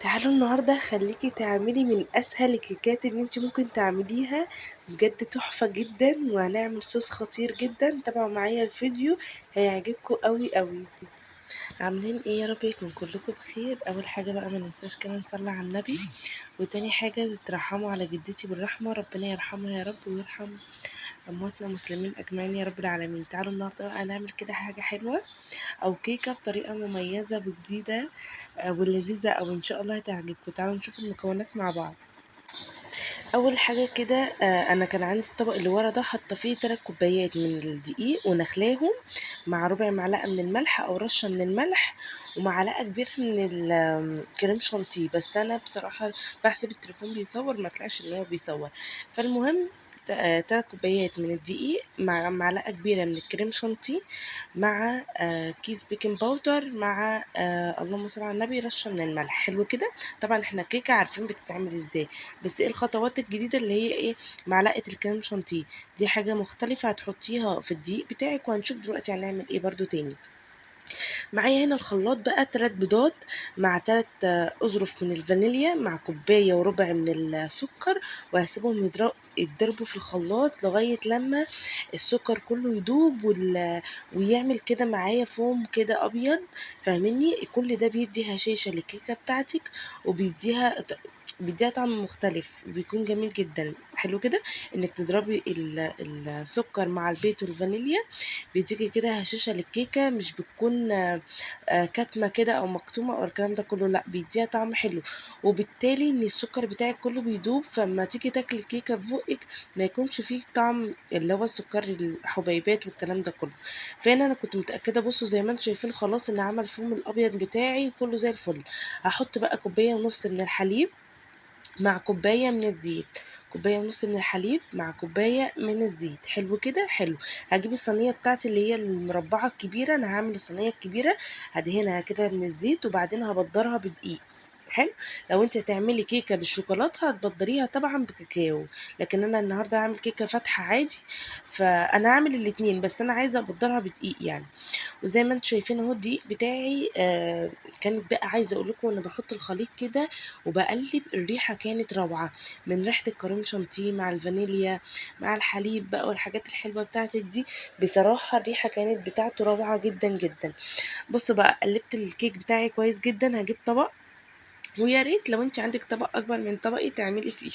تعالوا النهاردة خليكي تعملي من أسهل الكيكات اللي انت ممكن تعمليها. بجد تحفة جدا، وهنعمل صوص خطير جدا. تابعوا معايا الفيديو، هيعجبكم قوي قوي. عاملين ايه؟ يا رب يكون كلكم بخير. اول حاجة بقى ما ننساش كده نصلي على النبي، وتاني حاجة تترحموا على جدتي بالرحمة، ربنا يرحمها يا رب ويرحم أمواتنا مسلمين أجمعين يا رب العالمين. تعالوا النهاردة بقى نعمل كده حاجة حلوة أو كيكة بطريقة مميزة وجديدة ولذيذة، أو إن شاء الله هتعجبكم. تعالوا نشوف المكونات مع بعض. اول حاجه كده، انا كان عندي الطبق اللي ورا ده حاطه فيه 3 كوبايات من الدقيق ونخلاهم مع ربع معلقه من الملح او رشه من الملح ومعلقه كبيره من الكريم شانتيه. بس انا بصراحه بحسب التليفون بيصور ما طلعش ان هو بيصور. فالمهم 3 كوبايات من الدقيق مع معلقه كبيره من الكريم شانتيه مع كيس بيكنج باودر مع اللهم صل على النبي رشه من الملح. حلو كده. طبعا احنا كيكه عارفين بتتعمل ازاي، بس ايه الخطوات الجديدة اللي هي ايه؟ معلقة الكريم شانتيه دي حاجة مختلفة هتحطيها في الدقيق بتاعك، وهنشوف دلوقتي هنعمل ايه برضو تاني. معايا هنا الخلاط بقى 3 بيضات مع 3 أظرف من الفانيليا مع كوباية وربع من السكر، وهسيبهم يتضربوا في الخلاط لغاية لما السكر كله يدوب ويعمل كده معايا فوم كده أبيض. فاهميني؟ كل ده بيدي هشاشة للكيكة بتاعتك، وبيديها طعم مختلف، بيكون جميل جدا. حلو كده انك تضربي السكر مع البيض والفانيليا، بيديكي كده هشاشة للكيكة، مش بتكون كاتمة كده او مكتومة او الكلام ده كله، لا بيديها طعم حلو. وبالتالي ان السكر بتاعك كله بيدوب، فلما تيجي تاكلي الكيكة ببقك ما يكونش فيه طعم اللي هو السكر الحبيبات والكلام ده كله. فهنا انا كنت متأكدة، بصوا زي ما انتم شايفين خلاص ان عمل فوم الابيض بتاعي كله زي الفل. هحط بقى كوباية ونص من الحليب مع كوباية من الزيت، كوباية ونص من الحليب مع كوباية من الزيت. حلو كده. حلو. هجيب الصينية بتاعتي اللي هي المربعة الكبيرة، انا هعمل الصينية الكبيرة، هدهنها كده من الزيت وبعدين هبدرها بدقيق. حلو. لو انت هتعملي كيكه بالشوكولاته هتبدريها طبعا بكاكاو، لكن انا النهارده هعمل كيكه فاتحه عادي، فانا هعمل الاتنين، بس انا عايزه ابدرها بدقيق يعني. وزي ما انتم شايفين اهو الدقيق بتاعي كانت بقى عايزه اقول لكم، وانا بحط الخليط كده وبقلب، الريحه كانت روعه، من ريحه الكريم شانتيه مع الفانيليا مع الحليب بقى والحاجات الحلوه بتاعتك دي. بصراحه الريحه كانت بتاعته روعه جدا جدا. بص بقى، قلبت الكيك بتاعي كويس جدا. هجيب طبق، ويا ريت لو انت عندك طبق اكبر من طبقي تعملي فيه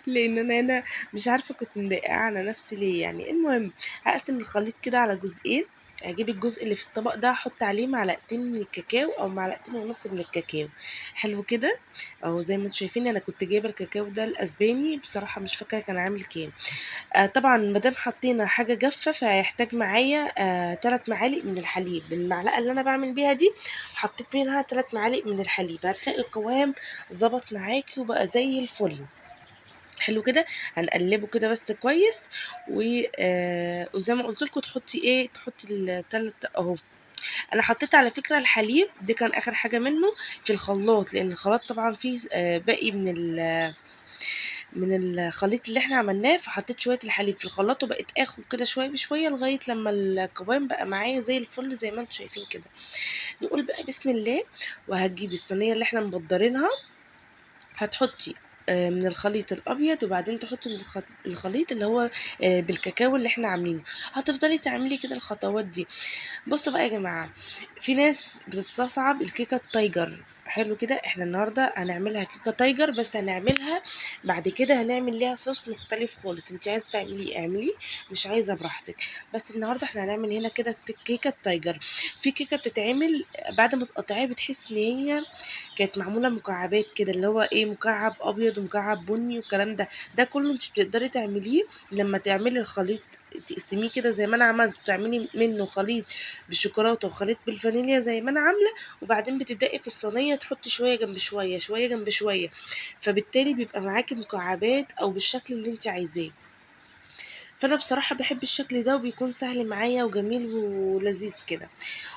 لان انا هنا مش عارفه كنت مضايقه على نفسي ليه يعني. المهم هقسم الخليط كده على جزئين. هجيب الجزء اللي في الطبق ده احط عليه معلقتين من الكاكاو او معلقتين ونص من الكاكاو. حلو كده. اهو زي ما انتم شايفين انا كنت جايبه الكاكاو ده الاسباني، بصراحه مش فاكره كان عامل كام. طبعا مادام حطينا حاجه جافه فهيحتاج معايا 3 معالق من الحليب. المعلقه اللي انا بعمل بيها دي حطيت منها 3 معالق من الحليب، هتلاقي القوام ظبط معاكي وبقى زي الفل. حلو كده. هنقلبه كده بس كويس. وزي ما قلت لكم تحطي ايه، تحطي التلات اهو. انا حطيت على فكره الحليب دي كان اخر حاجه منه في الخلاط، لان الخلاط طبعا فيه باقي من الخليط اللي احنا عملناه، فحطيت شويه الحليب في الخلاط وبقيت اخد كده شويه بشويه لغايه لما القوام بقى معايا زي الفل زي ما انتم شايفين كده. نقول بقى بسم الله. وهتجيبي الصينيه اللي احنا مبدرينها، هتحطي من الخليط الابيض، وبعدين تحطي من الخليط اللي هو بالكاكاو اللي احنا عاملينه. هتفضلي تعملي كده الخطوات دي. بصوا بقى يا جماعه، في ناس بتستصعب الكيكه التايجر. حلو كده. احنا النهارده هنعملها كيكه تايجر، بس هنعملها بعد كده هنعمل ليها صوص مختلف خالص. انت عايزه تعملي اعملي، مش عايزه براحتك. بس النهارده احنا هنعمل هنا كده كيكه تايجر. في كيكه بتتعمل بعد ما تقطعيها بتحس ان هي كانت معموله مكعبات كده، اللي هو ايه، مكعب ابيض ومكعب بني والكلام ده. ده كله انت بتقدري تعمليه لما تعملي الخليط، تقسميه كده زي ما انا عملت، تعملي منه خليط بالشوكولاته وخليط بالفانيليا زي ما انا عامله، وبعدين بتبداي في الصينيه تحطي شويه جنب شويه شويه جنب شويه، فبالتالي بيبقى معاكي مكعبات او بالشكل اللي انت عايزاه. فانا بصراحه بحب الشكل ده وبيكون سهل معايا وجميل ولذيذ كده.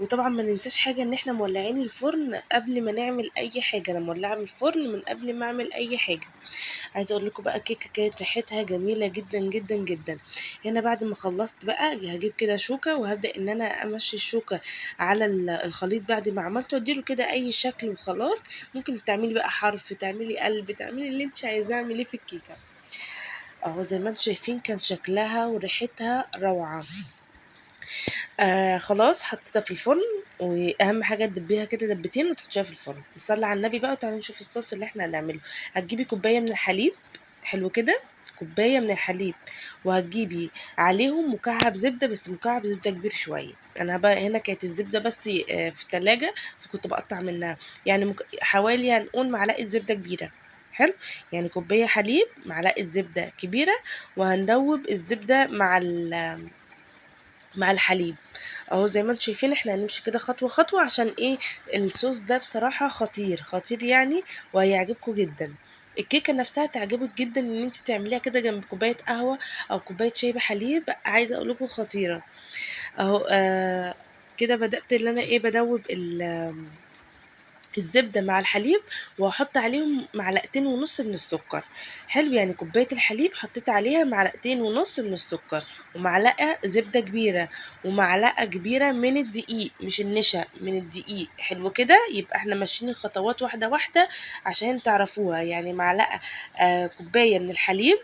وطبعا ما ننساش حاجه ان احنا مولعين الفرن قبل ما نعمل اي حاجه، انا مولعه من الفرن من قبل ما اعمل اي حاجه. عايزه اقول لكم بقى كيكه كانت ريحتها جميله جدا جدا جدا. هنا بعد ما خلصت بقى هجيب كده شوكه وهبدا ان انا امشي الشوكه على الخليط بعد ما عملته، اديله كده اي شكل وخلاص. ممكن تعملي بقى حرف، تعملي قلب، تعملي اللي انت عايزاه اعمليه في الكيكه. اهو زي ما انتم شايفين كان شكلها وريحتها روعه. خلاص حطيتها في الفرن، واهم حاجه تدبيها كده دبتين وتحطيها في الفرن. نصلي على النبي بقى وتعالوا نشوف الصوص اللي احنا هنعمله. هتجيبي كوبايه من الحليب، حلو كده، كوبايه من الحليب، وهتجيبي عليهم مكعب زبده، بس مكعب زبده كبير شويه. انا بقى هنا كانت الزبده بس في التلاجة، فكنت بقطع منها. يعني حوالي هنقول معلقه زبده كبيره. حلو. يعني كوبايه حليب، معلقه زبده كبيره، وهندوب الزبده مع الحليب. اهو زي ما انتم شايفين احنا هنمشي كده خطوة خطوة، عشان ايه؟ الصوص ده بصراحة خطير خطير يعني، وهيعجبكم جدا. الكيكة نفسها تعجبك جدا ان انت تعمليها كده جنب كوباية قهوة او كوباية شاي بحليب، عايزة اقول لكم خطيرة. اهو كده بدأت ان انا ايه بدوب الزبدة مع الحليب، وهحط عليهم معلقتين ونص من السكر. حلو. يعني كوباية الحليب حطيت عليها معلقتين ونص من السكر، ومعلقة زبدة كبيرة، ومعلقة كبيرة من الدقيق، مش النشا، من الدقيق. حلو كده. يبقى احنا ماشيين الخطوات واحدة واحدة عشان تعرفوها. يعني معلقة كوباية من الحليب،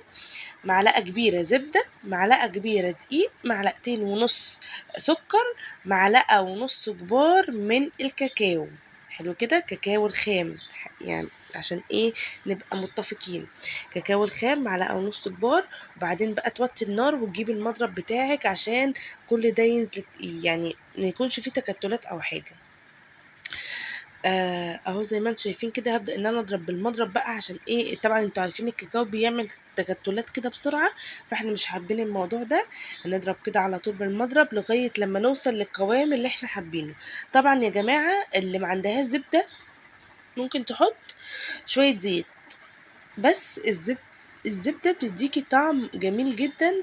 معلقة كبيرة زبدة، معلقة كبيرة دقيق، معلقتين ونص سكر، معلقة ونص كبار من الكاكاو. حلو كده. كاكاو الخام يعني، عشان ايه؟ نبقى متفقين. كاكاو الخام معلقة ونص كبار. وبعدين بقى توطي النار وتجيبي المضرب بتاعك عشان كل ده ينزل، يعني ما يكونش فيه تكتلات او حاجة. اهو زي ما انتم شايفين كده هبدأ ان انا اضرب بالمضرب بقى. عشان ايه؟ طبعا انتوا عارفين الكاكاو بيعمل تكتلات كده بسرعة، فاحنا مش حابين الموضوع ده. هنضرب كده على طول بالمضرب لغاية لما نوصل للقوام اللي احنا حابينه. طبعا يا جماعة اللي ما عندهاش زبدة ممكن تحط شوية زيت، بس الزبدة بتديكي طعم جميل جدا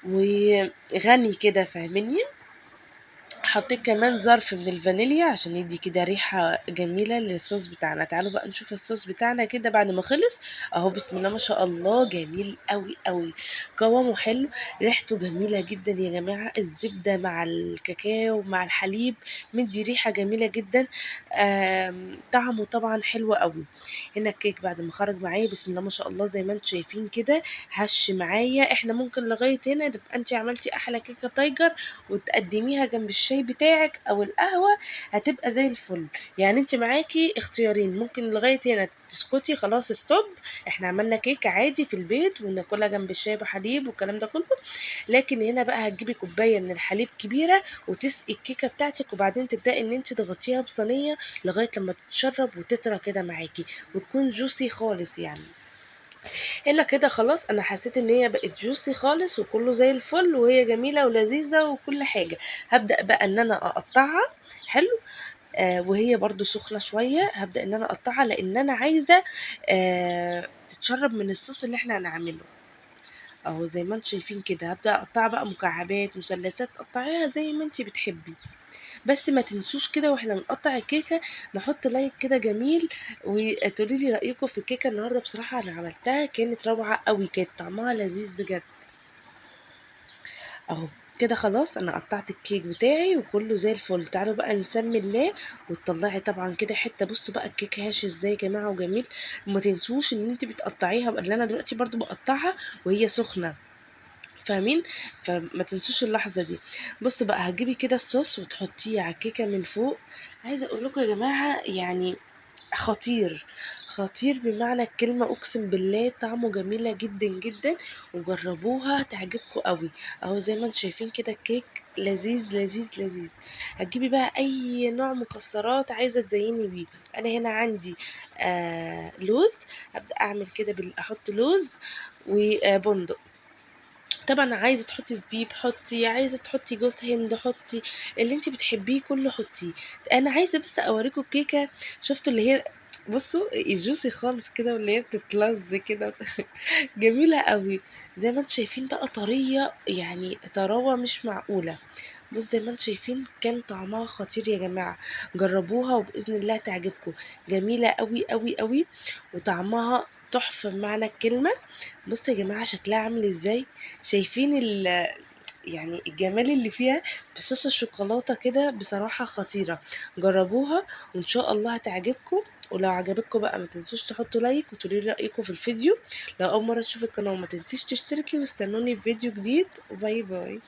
وغني كده، فاهميني؟ حطيت كمان ظرف من الفانيليا عشان يدي كده ريحة جميلة للصوص بتاعنا. تعالوا بقى نشوف الصوص بتاعنا كده بعد ما خلص. اهو بسم الله ما شاء الله، جميل قوي قوي، قوامه حلو، ريحته جميلة جدا يا جماعة. الزبدة مع الكاكاو مع الحليب مدي ريحة جميلة جدا. طعمه طبعا حلو قوي. هنا الكيك بعد ما خرج معايا بسم الله ما شاء الله زي ما انتم شايفين كده، هش معايا. احنا ممكن لغاية هنا تبقى انت عملتي احلى كيكة تايجر وتقدميها جنب الشاي بتاعك او القهوة، هتبقى زي الفل. يعني انت معاكي اختيارين، ممكن لغاية هنا تسكتي خلاص ستوب، احنا عملنا كيكة عادي في البيت وناكلها جنب الشاي بحليب والكلام ده كله. لكن هنا بقى هتجيبي كوباية من الحليب كبيرة وتسقي الكيكة بتاعتك، وبعدين تبدأي ان انت تغطيها بصينية لغاية لما تتشرب وتطرى كده معاكي وتكون جوسي خالص يعني. هنا كده خلاص انا حسيت ان هي بقت جوسي خالص وكله زي الفل وهي جميلة ولذيذة وكل حاجة. هبدأ بقى ان انا اقطعها. حلو. وهي برضو سخنة شوية هبدأ ان انا اقطعها لان انا عايزة تتشرب من الصوص اللي احنا هنعمله. اهو زي ما انتم شايفين كده هبدأ اقطعها بقى مكعبات مثلثات، قطعيها زي ما انت بتحبي. بس ما تنسوش كده واحنا بنقطع الكيكة نحط لايك كده جميل، وتقولي لي رأيكم في الكيكة النهاردة. بصراحة انا عملتها كانت روعة قوي، كانت طعمها لذيذ بجد. اهو كده خلاص انا قطعت الكيك بتاعي وكله زي الفل. تعالوا بقى نسمي الله وتطلعي طبعا كده حته. بصوا بقى الكيك هاش ازاي يا جماعه وجميل. وما تنسوش ان انت بتقطعيها اللي انا دلوقتي برضو بقطعها وهي سخنه، فاهمين؟ فما تنسوش اللحظه دي. بصوا بقى هتجيبي كده الصوص وتحطيه على الكيكه من فوق. عايزه اقول لكم يا جماعه يعني خطير خطير بمعنى الكلمة، أقسم بالله طعمه جميلة جدا جدا، وجربوها تعجبكم قوي. اهو زي ما انتم شايفين كده الكيك لذيذ لذيذ لذيذ. هتجيبي بقى اي نوع مكسرات عايزة تزيني بيه. انا هنا عندي لوز، هبدأ اعمل كده احط لوز وبندق. طبعا عايزه تحطي زبيب حطي، عايزه تحطي جوز هند حطي، اللي انت بتحبيه كله حطيه. انا عايزه بس اوريكم الكيكه، شفتوا اللي هي بصوا الجوسي خالص كده، واللي هي بتتلز كده جميلة قوي. زي ما انتم شايفين بقى طرية، يعني طراوة مش معقولة. بص زي ما انتم شايفين كان طعمها خطير يا جماعة، جربوها وبإذن الله تعجبكم. جميلة قوي قوي قوي، وطعمها تحفة بمعنى الكلمة. بص يا جماعة شكلها عامل ازاي، شايفين يعني الجمال اللي فيها بصوص الشوكولاتة كده، بصراحة خطيرة. جربوها وإن شاء الله هتعجبكم. ولو عجبتكم بقى ما تنسوش تحطوا لايك وتقولوا لي رأيكم في الفيديو. لو أول مرة تشوفوا القناة ما تنسيش تشتركي، واستنوني في فيديو جديد، وباي باي.